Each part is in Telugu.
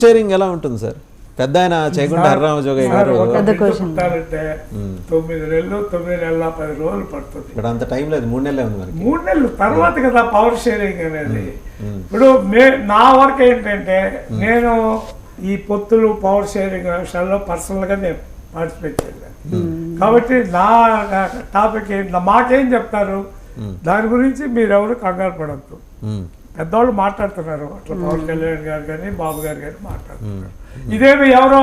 షేరింగ్ ఎలా ఉంటుంది సార్? పెద్ద ఆయన చేయకుండా హర్రామజోగయ్య గారు 9 నెలలు 9 నెలల 10 రోజులు పడుతుంది. ఇక్కడ అంత టైం లేదు, 3 నెలలే ఉంది మనకి. 3 నెలలు తర్వాత కదా పవర్ షేరింగ్ అనేది. ఇప్పుడు నా వర్క్ ఏంటంటే నేను ఈ పొత్తులు పవర్ షేరింగ్ విషయాల్లో పర్సనల్గా నేను పార్టిసిపేట్ చేశాను. కాబట్టి నా టాపిక్ మాకేం చెప్తారు దాని గురించి మీరెవరు కంగారు పడద్దు. పెద్దవాళ్ళు మాట్లాడుతున్నారు అట్లా, పవన్ కళ్యాణ్ గారు కానీ బాబు గారు కానీ మాట్లాడుతున్నారు. ఇదేమి ఎవరో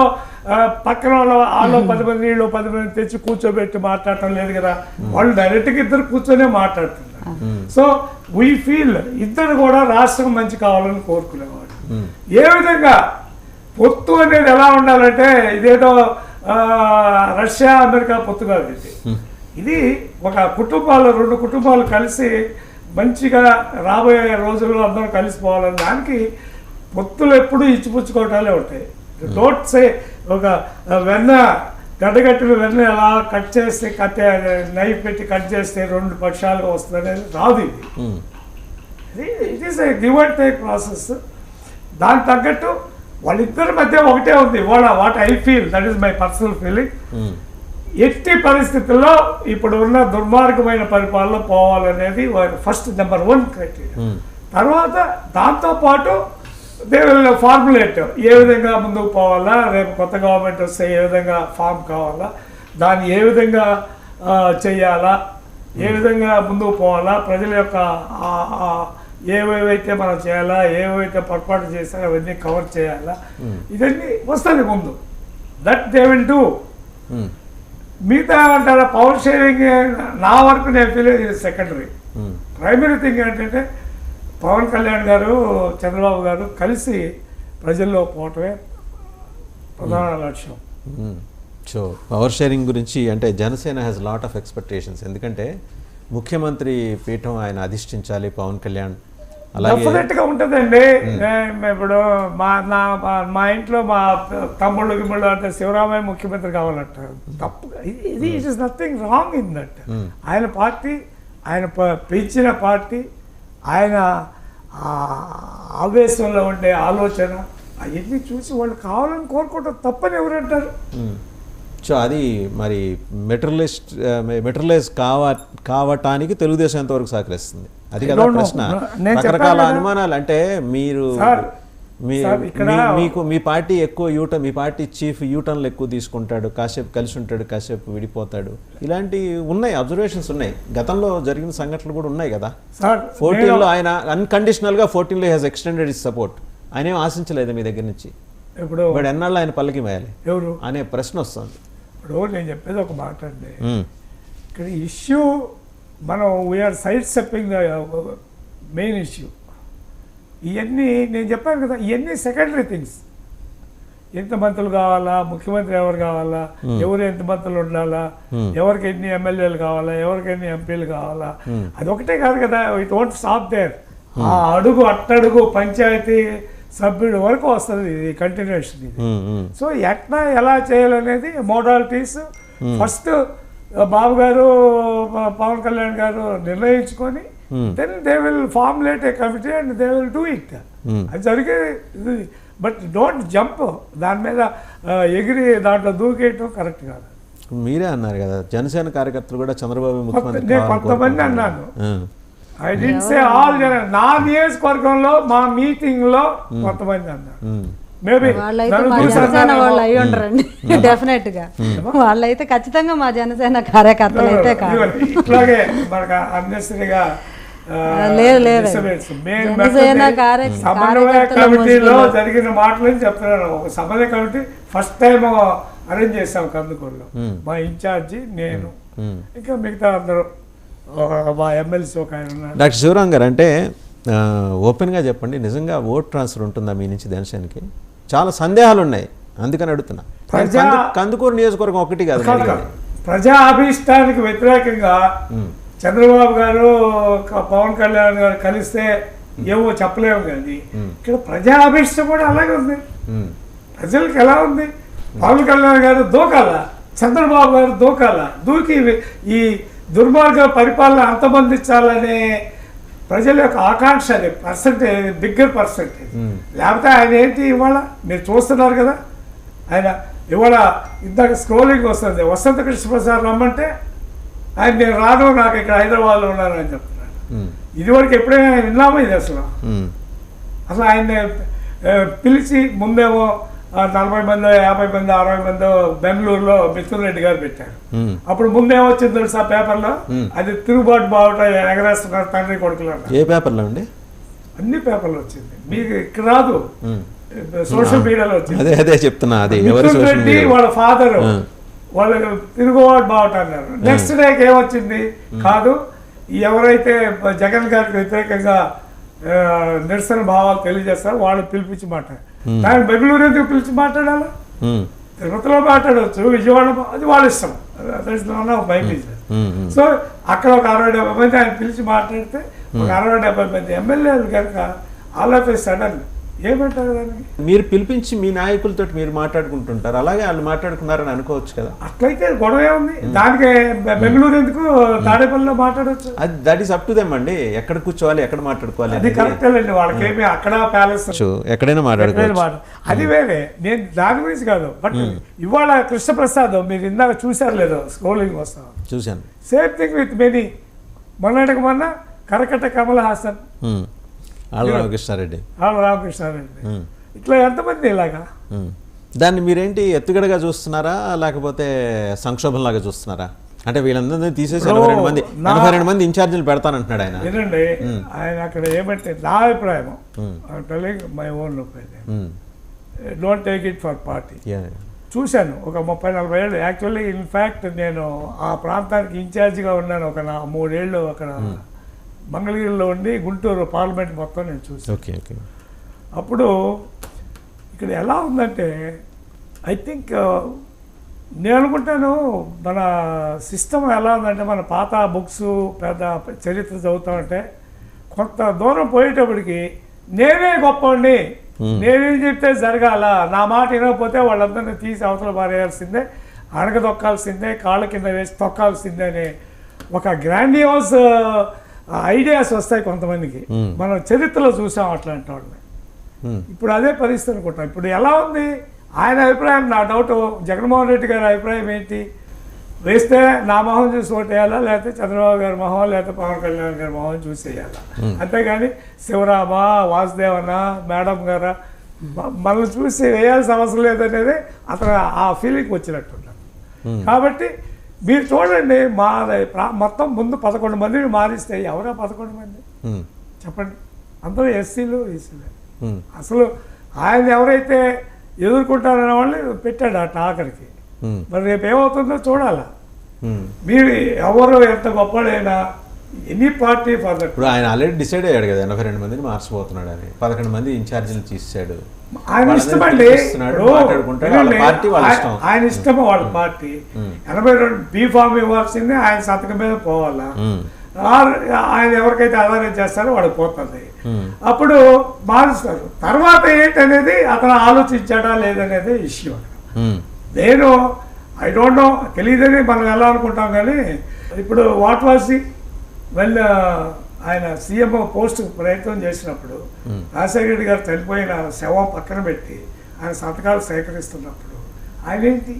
పక్కన వాళ్ళు 10 మంది వీళ్ళు 10 మంది తెచ్చి కూర్చోబెట్టి మాట్లాడటం లేదు కదా. వాళ్ళు డైరెక్ట్గా ఇద్దరు కూర్చొనే మాట్లాడుతున్నారు. సో వీ ఫీల్ ఇద్దరు కూడా రాష్ట్రం మంచి కావాలని కోరుకునేవాడు. ఏ విధంగా పొత్తు అనేది ఎలా ఉండాలంటే ఇదేదో రష్యా అమెరికా పొత్తు కాదు. ఇది ఒక కుటుంబాలు 2 కుటుంబాలు కలిసి మంచిగా రాబోయే రోజుల్లో అందరూ కలిసిపోవాలని దానికి పొత్తులు ఎప్పుడు ఇచ్చిపుచ్చుకోవటాలే ఉంటాయి. డోంట్ సే ఒక వెన్న గడ్డగట్టిన వెన్న ఎలా కట్ చేస్తే నైఫ్ పెట్టి కట్ చేస్తే 2 పక్షాలుగా వస్తుంది అనేది రాదు. ఇది it is a give and take process. దానికి తగ్గట్టు వాళ్ళిద్దరి మధ్య ఒకటే ఉంది. What I feel, that is my personal feeling. ఎట్టి పరిస్థితుల్లో ఇప్పుడు ఉన్న దుర్మార్గమైన పరిపాలన పోవాలనేది ఫస్ట్ నెంబర్ 1 క్రైటీరియా. తర్వాత దాంతోపాటు దే విల్ ఫార్ములేట్ ఏ విధంగా ముందుకు పోవాలా, రేపు కొత్త గవర్నమెంట్ వస్తే ఏ విధంగా ఫామ్ కావాలా, దాన్ని ఏ విధంగా చేయాలా, ఏ విధంగా ముందుకు పోవాలా, ప్రజల యొక్క ఏవేవైతే మనం చేయాలా, ఏవైతే పొరపాటు చేస్తారో అవన్నీ కవర్ చేయాలా, ఇవన్నీ వస్తుంది ముందు. That they will do. మిగతా ఏమంటారా పవర్ షేరింగ్ నా వరకు నేను ఫీల్ సెకండరీ. ప్రైమరీ థింగ్ ఏంటంటే పవన్ కళ్యాణ్ గారు చంద్రబాబు గారు కలిసి ప్రజల్లో పోవటమే ప్రధాన లక్ష్యం. సో పవర్ షేరింగ్ గురించి అంటే Janasena has lot of expectations. ఎందుకంటే ముఖ్యమంత్రి పీఠం ఆయన అధిష్ఠించాలి పవన్ కళ్యాణ్. డెఫినెట్గా ఉంటుందండి. ఇప్పుడు మా ఇంట్లో మా తమ్ముళ్ళు గిమ్ముళ్ళు అంటే శివరామయ్య ముఖ్యమంత్రి కావాలంటారు. తప్పు. ఇది it is nothing wrong in that. ఆయన పార్టీ, ఆయన పెంచిన పార్టీ, ఆయన ఆవేశంలో ఉండే ఆలోచన అవన్నీ చూసి వాళ్ళు కావాలని కోరుకోవటం తప్పని ఎవరంటారు? సో అది మరి మెటీరియలైజ్ కావటానికి తెలుగుదేశం ఎంతవరకు సహకరిస్తుంది? అది కదా ప్రశ్న. రకరకాల అనుమానాలు. అంటే మీరు మీకు మీ పార్టీ ఎక్కువ మీ పార్టీ చీఫ్ యూటర్న్లు ఎక్కువ తీసుకుంటాడు, కాసేపు కలిసి ఉంటాడు, కాసేపు విడిపోతాడు, ఇలాంటివి ఉన్నాయి, అబ్జర్వేషన్స్ ఉన్నాయి. గతంలో జరిగిన సంఘటనలు కూడా ఉన్నాయి కదా. 14లో ఆయన అన్కండిషనల్గా 14లో హ్యాస్ ఎక్స్టెండెడ్ ఇస్ సపోర్ట్. ఆయన ఏం ఆశించలేదు మీ దగ్గర నుంచి. ఇప్పుడు ఎన్నాళ్ళు ఆయన పల్లకి వేయాలి ఎవరు అనే ప్రశ్న వస్తుంది. ఇప్పుడు నేను చెప్పేది ఒక మాట అండి. ఇక్కడ ఇష్యూ మనం వీఆర్ సైడ్ sidestepping the main. Issue నేను చెప్పాను కదా, ఇవన్నీ సెకండరీ థింగ్స్. ఎంత మంత్రులు కావాలా, ముఖ్యమంత్రి ఎవరు కావాలా, ఎవరు ఎంత మంత్రులు ఉండాలా, ఎవరికి ఎన్ని ఎమ్మెల్యేలు కావాలా, ఎవరికి ఎన్ని ఎంపీలు కావాలా, అదొకటే కాదు కదా. It won't stop there. ఆ అట్టడుగు పంచాయతీ సభ్యుడి వరకు వస్తుంది ఇది కంటిన్యూషన్. ఇది సో ఎట్లా ఎలా చేయాలనేది మోడాలిటీస్ ఫస్ట్ బాబు గారు పవన్ కళ్యాణ్ గారు నిర్ణయించుకొని then they will formulate a committee and they will do it. అది జరిగేది. బట్ డోంట్ జంప్ దాని మీద ఎగిరి దాంట్లో దూకేయటం కరెక్ట్ కాదు. మీరే అన్నారు కదా జనసేన కార్యకర్తలు కూడా చంద్రబాబు ముఖ్యమంత్రి. నేను కొంతమంది అన్నాను, ఐ డిడ్ సే ఆల్. నా నియోజకవర్గంలో మా మీటింగ్ లో కొంతమంది అన్నారు. మేబీ జనసేన వాళ్ళు అయి ఉండరండి. డెఫినెట్ గా వాళ్ళైతే ఖచ్చితంగా మా జనసేన కార్యకర్తలు అయితే కాదు. ఇట్లాగే మనకు అన్నెసరీగా సమన్వయ కమిటీలో జరిగిన మాటలని చెప్తున్నాను. ఒక సమన్వయ కమిటీ ఫస్ట్ టైం అరేంజ్ చేసాం కందుకూరులో. మా ఇన్ఛార్జి, నేను, ఇంకా మిగతా అందరూ మా ఎమ్మెల్సీ ఒక ఆయన. డాక్టర్ శివరాం గారు, అంటే ఓపెన్గా చెప్పండి, నిజంగా ఓట్ ట్రాన్స్ఫర్ ఉంటుందా మీ నుంచి జనసేనకి? చాలా సందేహాలు ఉన్నాయి, అందుకని అడుగుతున్నా. కందుకూరు నియోజకవర్గం ఒకటి కాదు. ప్రజా అభిష్టానికి వ్యతిరేకంగా చంద్రబాబు గారు పవన్ కళ్యాణ్ గారు కలిస్తే ఏమో చెప్పలేము, కానీ ఇక్కడ ప్రజా అభిష్టం కూడా అలాగే ఉంది. ప్రజలకు ఎలా ఉంది? పవన్ కళ్యాణ్ గారు దూకాలా, చంద్రబాబు గారు దూకాలా, దూకి ఈ దుర్మార్గ పరిపాలన అంతమందించాలనే ప్రజల యొక్క ఆకాంక్ష అది పర్సంటేజ్, బిగ్గర్ పర్సంటేజ్. లేకపోతే ఆయన ఏంటి ఇవాళ మీరు చూస్తున్నారు కదా, ఆయన ఇవాళ ఇందాక స్క్రోలింగ్ వస్తుంది, వసంత కృష్ణప్రసాద్ రమ్మంటే ఆయన నేను రాను, నాకు ఇక్కడ హైదరాబాద్లో ఉన్నాను అని చెప్తున్నాడు. ఇదివరకు ఎప్పుడైనా ఆయన విన్నామో ఇది అసలు ఆయన పిలిచి ముందేమో 40 మందో 50 మందో 60 మందో బెంగళూరులో మిథున్ రెడ్డి గారు పెట్టారు. అప్పుడు ముందేమో వచ్చింది తెలుసా పేపర్లో, అది తిరుగుబాటు బావుట ఎగరేస్తున్నారు తండ్రి కొడుకులు. ఏ పేపర్లో అండి? అన్ని పేపర్లు వచ్చింది, మీకు ఇక్కడ రాదు, సోషల్ మీడియాలో వచ్చింది. అదే చెప్తున్నా, అది మిథున్ రెడ్డి వాళ్ళ ఫాదర్ వాళ్ళకి తిరుగుబాటు బావుట అన్నారు. నెక్స్ట్ డేకి ఏమొచ్చింది, కాదు ఎవరైతే జగన్ గారికి వ్యతిరేకంగా నిరసన భావాలు తెలియజేస్తారు వాళ్ళు పిలిపించి మాట్లాడారు. దానికి బెంగళూరు ఎందుకు పిలిచి మాట్లాడాలి? తిరుపతిలో మాట్లాడవచ్చు, విజయవాడ, అది వాళ్ళ ఇష్టం, సో అక్కడ ఒక 60-70 మంది ఆయన పిలిచి మాట్లాడితే ఒక 60-70 మంది ఎమ్మెల్యేలు కనుక ఆల్ ఆఫ్ ఏ సడన్ ఏమంటారు దానికి? మీరు పిలిపించి మీ నాయకులతో మీరు మాట్లాడుకుంటుంటారు, అలాగే వాళ్ళు మాట్లాడుకున్నారని అనుకోవచ్చు కదా. అట్లయితే గొడవ ఉంది, దానికి బెంగళూరు ఎందుకు, తాడేపల్లిలో మాట్లాడవచ్చు. అది that is up to them అండి, ఎక్కడ కూర్చోవాలి ఎక్కడ మాట్లాడుకోవాలి అది కరెక్టేనండి, వాళ్ళకేమి అక్కడ ప్యాలెస్ ఎక్కడైనా మాట్లాడుకోవచ్చు, అది వేరే. నేను దాని గురించి కాదు, బట్ ఇవాళ కృష్ణప్రసాద్ మీరు ఇందాక చూసారు లేదో స్క్రోలింగ్ వస్తాం, చూశాను. Same thing with many. మొన్నటికి మొన్న కరకట్ట కమల్ హాసన్, ఆళ్ళ రామకృష్ణారెడ్డి, ఇట్లా ఎంతమంది ఇలాగా. దాన్ని మీరేంటి ఎత్తుగడగా చూస్తున్నారా లేకపోతే సంక్షోభంలాగా చూస్తున్నారా? అంటే వీళ్ళందరినీ తీసేసి 82 మంది ఇన్ఛార్జీలు పెడతానంటున్నాడు ఆయన. వినండి, ఆయన అక్కడ ఏమంటే నా అభిప్రాయం, my own opinion, don't take it for party. చూశాను ఒక 30-40 ఏళ్ళు, యాక్చువల్లీ ఇన్ఫ్యాక్ట్ నేను ఆ ప్రాంతానికి ఇన్ఛార్జిగా ఉన్నాను ఒక 3 ఏళ్ళు అక్కడ మంగళగిరిలో ఉండి గుంటూరు పార్లమెంట్ మొత్తం నేను చూసాను. Okay okay. అప్పుడు ఇక్కడ ఎలా ఉందంటే ఐ థింక్ నేను అనుకుంటాను మన సిస్టమ్ ఎలా ఉందంటే, మన పాత బుక్స్ పెద్ద చరిత్ర చదువుతామంటే కొంత దూరం పోయేటప్పటికి నేనే గొప్పండి, నేనేం చెప్తే జరగాల, నా మాట వినకపోతే వాళ్ళందరినీ తీసి అవతల పారేయాల్సిందే, అడగదొక్కాల్సిందే, కాళ్ళ కింద వేసి తొక్కాల్సిందే అనే ఒక గ్రాండియోస్ ఐడియాస్ వస్తాయి కొంతమందికి. మనం చరిత్రలో చూసాం అట్లాంటి వాళ్ళని. ఇప్పుడు అదే పరిస్థితి అనుకుంటాం. ఇప్పుడు ఎలా ఉంది ఆయన అభిప్రాయం, నా డౌట్ జగన్మోహన్ రెడ్డి గారి అభిప్రాయం ఏంటి, వేస్తే నా మొహం చూసి ఓటేయాలా, లేకపోతే చంద్రబాబు గారి మొహం, లేకపోతే పవన్ కళ్యాణ్ గారి మొహం చూసి వేయాలా, అంతేగాని శివరామ, వాసుదేవన, మేడం గారా మనల్ని చూసి వేయాల్సిన అవసరం లేదనేది అతను ఆ ఫీలింగ్ వచ్చినట్టున్నారు. కాబట్టి మీరు చూడండి, మా మొత్తం ముందు 11 మందిని మారిస్తే ఎవరా 11 మంది చెప్పండి? అందరూ ఎస్సీలు ఈసీలు. అసలు ఆయన ఎవరైతే ఎదుర్కొంటారనే వాళ్ళు పెట్టాడు అట్లా ఆఖరికి. మరి రేపు ఏమవుతుందో చూడాలా. మీరు ఎవరు ఎంత గొప్పడైనా ఎనీ పార్టీ ఫర్దర్. ఇప్పుడు ఆయన ఆల్రెడీ డిసైడ్ అయ్యాడు కదా 82 మందిని మార్చిపోతున్నాడు అని, 11 మంది ఇన్ఛార్జీలు తీసాడు. ఆయన ఇష్టం అండి, ఆయన ఇష్టమో వాళ్ళ పార్టీ. 82 బీఫామ్ ఇవ్వాల్సిందే, ఆయన సంతకం మీద పోవాలా, ఆయన ఎవరికైతే ఆధారం చేస్తారో వాడికి పోతుంది. అప్పుడు మారుస్తారు. తర్వాత ఏంటనేది అతను ఆలోచించాడా లేదనేది ఇష్యూ. నేను ఐ డోంట్ నో, తెలియదని మనం ఎలా అనుకుంటాం. కానీ ఇప్పుడు వాట్ వాజ్ ది వెన్ ఆయన సీఎం పోస్ట్ ప్రయత్నం చేసినప్పుడు రాజశేఖర రెడ్డి గారు చనిపోయిన శవం పక్కన పెట్టి ఆయన సంతకాలు సేకరిస్తున్నప్పుడు ఆయన ఏంటి,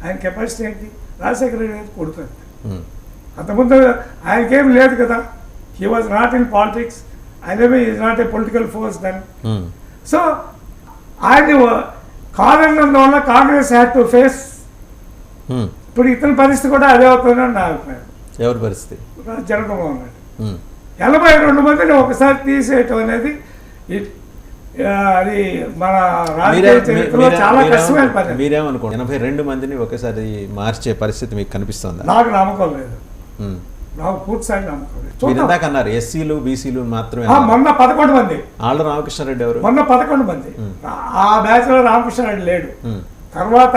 ఆయన కెపాసిటీ ఏంటి? రాజశేఖర రెడ్డి గారు కొడుకు. అంతకుముందు ఆయనకేం లేదు కదా, he was not in politics, ఆయనేమి is not a political force then. So ఆయన కాదన్నందువల్ల కాంగ్రెస్ హ్యాడ్ టు ఫేస్. ఇప్పుడు ఇతని పరిస్థితి కూడా అదే అవుతుందని నా అభిప్రాయం. ఎవరి పరిస్థితి? జగన్మోహన్ రెడ్డి 82 మందిని ఒకసారి తీసేయటం అనేది అది మన రాజకీయ చరిత్రలో చాలా కష్టమైన పని. మీరేమనుకోండి, 82 మందిని ఒకసారి మార్చే పరిస్థితి మీకు కనిపిస్తుందా? నాకు నమ్మకం లేదు, నాకు పూర్తి స్థాయి నమ్మకం లేదు. ఇందాకన్నారు ఎస్సీలు బీసీలు మాత్రమే. మొన్న 11 మంది. ఆళ్ళ రామకృష్ణారెడ్డి ఎవరు? మొన్న 11 మంది. ఆ బ్యాచ్ లో రామకృష్ణారెడ్డి లేడు. తర్వాత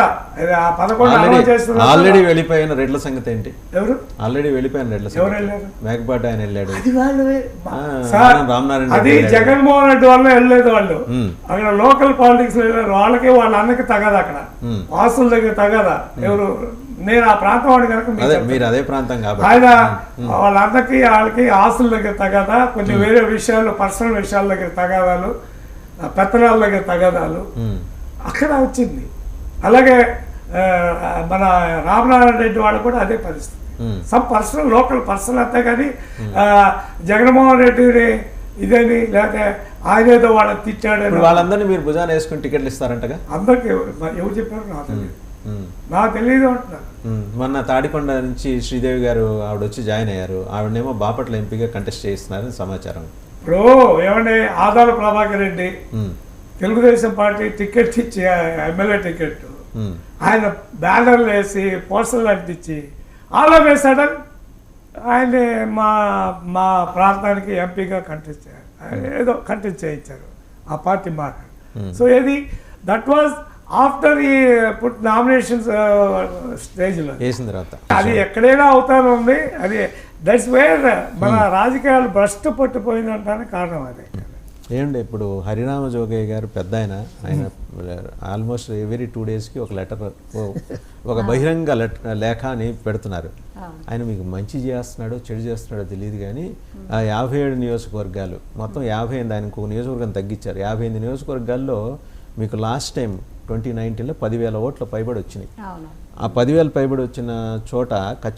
ఆ 11 అమలు చేస్తున్న ఆల్రెడీ వెళ్ళిపోయిన రెడ్ల సంగతి ఏంటి? ఎవరు ఆల్రెడీ వెళ్ళిపోయిన రెడ్ల ఎవరు సంగతి వెళ్ళారు? మేకపాటి ఆయన వెళ్ళాడు. అది వాళ్ళు సార్ రామనారాయణ అది జగన్మోహన్ రెడ్డి వల్ల వెళ్ళలేదు వాళ్ళు. అక్కడ లోకల్ పాలిటిక్స్ వెళ్ళారు. వాళ్ళకి వాళ్ళ అన్నకి తగదు, అక్కడ వాసుల దగ్గర తగదా. ఎవరు నేను ఆ ప్రాంతం వాడు కనుక మీరు అదే ప్రాంతం కాబట్టి ఆయన వాళ్ళ అన్నకి వాళ్ళకి ఆస్తుల దగ్గర తగదా, కొంచెం వేరే విషయాలు పర్సనల్ విషయాల దగ్గర తగాదాలు, పెత్తనాల దగ్గర తగాదాలు అక్కడ వచ్చింది. అలాగే మన రామనారాయణ రెడ్డి వాళ్ళు కూడా అదే పరిస్థితి. సమ్ పర్సనల్ లోకల్ పర్సనల్ అంతే కానీ జగన్మోహన్ రెడ్డిని ఇదేని లేకపోతే ఆయన ఏదో వాళ్ళని తిట్టాడు. వాళ్ళందరినీ మీరు భుజాన వేసుకుని టికెట్లు ఇస్తారంటగా? అందరికి ఎవరు చెప్పారు నాకు తెలియదు అంటున్నారు. మొన్న తాడికొండ నుంచి శ్రీదేవి గారు ఆవిడ వచ్చి జాయిన్ అయ్యారు. ఆవిడనేమో బాపట్ల ఎంపీగా కంటెస్ట్ చేస్తున్నారని సమాచారం. ఇప్పుడు ఏమంటే ఆదాల ప్రభాకర్ రెడ్డి తెలుగుదేశం పార్టీ టికెట్ ఇచ్చి ఎమ్మెల్యే టికెట్ ఆయన బ్యానర్లు వేసి పోస్టర్లు అంటించి ఆలో వేశాడని ఆయన మా ప్రాంతానికి ఎంపీగా కంటెస్ట్ ఏదో కంటెస్ట్ చేయించారు ఆ పార్టీ మార్కెట్. సో ఏది దట్ వాజ్ ఆఫ్టర్ ఈ పుట్ నామినేషన్స్ స్టేజ్లో వేసిన తర్వాత అది ఎక్కడైనా అవుతాను ఉంది. అది దట్స్ వేర్ మన రాజకీయాలు భ్రష్టు పట్టిపోయిందంటానికి కారణం అది. ఏమండి ఇప్పుడు హరిరామ జోగయ్య గారు పెద్ద ఆయన ఆల్మోస్ట్ ఎవ్రీ 2 daysకి ఒక లెటర్, ఒక బహిరంగ లేఖ అని పెడుతున్నారు. ఆయన మీకు మంచి చేస్తున్నాడో చెడు చేస్తున్నాడో తెలియదు కానీ ఆ 57 నియోజకవర్గాలు మొత్తం 58, ఆయనకు ఒక నియోజకవర్గం తగ్గించారు. 58 నియోజకవర్గాల్లో మీకు లాస్ట్ టైం 2019లో 10,000 ఓట్ల పైబడి వచ్చినాయి. ఆ 10,000 పైబడి వచ్చిన చోట ఖచ్చితంగా